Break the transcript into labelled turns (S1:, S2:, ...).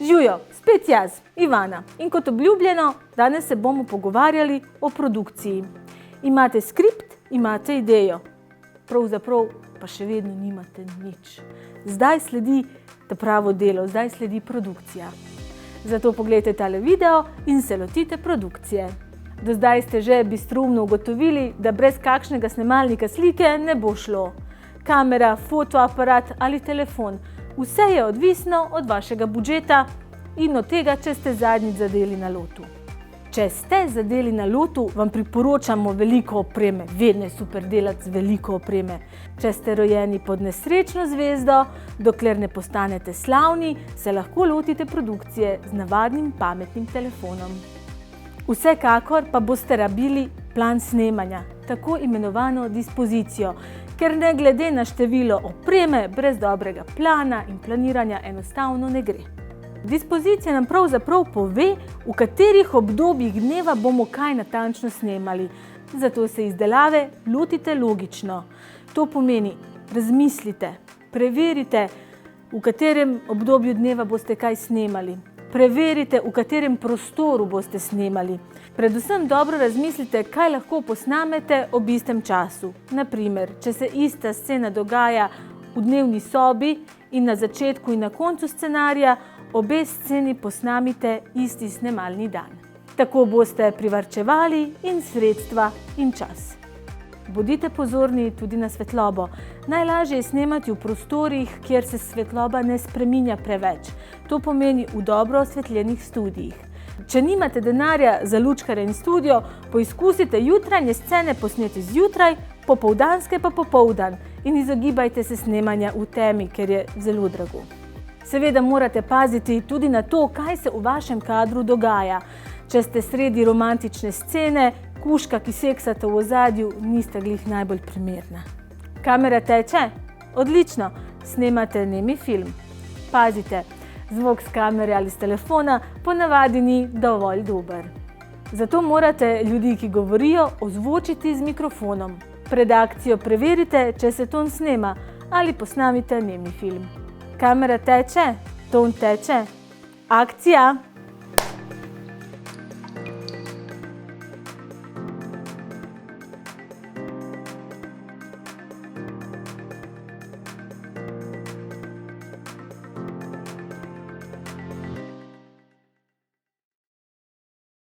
S1: Živjo, spet jaz, Ivana. In kot obljubljeno, danes se bomo pogovarjali o produkciji. Imate skript, imate idejo. Pravzaprav pa še vedno nimate nič. Zdaj sledi to pravo delo, zdaj sledi produkcija. Zato pogledajte tale video in se lotite produkcije. Do zdaj ste že bistroumno ugotovili, da brez kakšnega snemalnika slike ne bo šlo. Kamera, fotoaparat ali telefon. Vse je odvisno od vašega budžeta in od tega, če ste zadnjič zadeli na lotu. Če ste zadeli na lotu, vam priporočamo veliko opreme. Vedno je super delati z veliko opreme. Če ste rojeni pod nesrečno zvezdo, dokler ne postanete slavni, se lahko lotite produkcije z navadnim pametnim telefonom. Vsekakor pa boste rabili plan snemanja, tako imenovano dispozicijo, ker ne glede na število opreme, brez dobrega plana in planiranja enostavno ne gre. Dispozicija nam pravzaprav pove, v katerih obdobjih dneva bomo kaj natančno snemali. Zato se izdelave lotite logično. To pomeni, razmislite, preverite, v katerem obdobju dneva boste kaj snemali. Preverite, v katerem prostoru boste snemali. Predvsem dobro razmislite, kaj lahko posnamete ob istem času. Naprimer, če se ista scena dogaja v dnevni sobi in na začetku in na koncu scenarija, obe sceni posnamite isti snemalni dan. Tako boste privarčevali in sredstva in čas. Bodite pozorni tudi na svetlobo. Najlažje je snemati v prostorih, kjer se svetloba ne spreminja preveč. To pomeni v dobro osvetljenih studijih. Če nimate denarja za lučkarja in studio, poizkusite jutranje scene posneti zjutraj, popoldanske pa popoldan in izogibajte se snemanja v temi, ker je zelo drago. Seveda morate paziti tudi na to, kaj se v vašem kadru dogaja. Če ste sredi romantične scene, kužka, ki seksata v ozadju, nista glih najbolj primerna. Kamera teče? Odlično, snemate nemi film. Pazite, zvok s kamere ali s telefona ponavadi ni dovolj dober. Zato morate ljudi, ki govorijo, ozvočiti z mikrofonom. Pred akcijo preverite, če se ton snema ali posnamite nemi film. Kamera teče, ton teče. Akcija!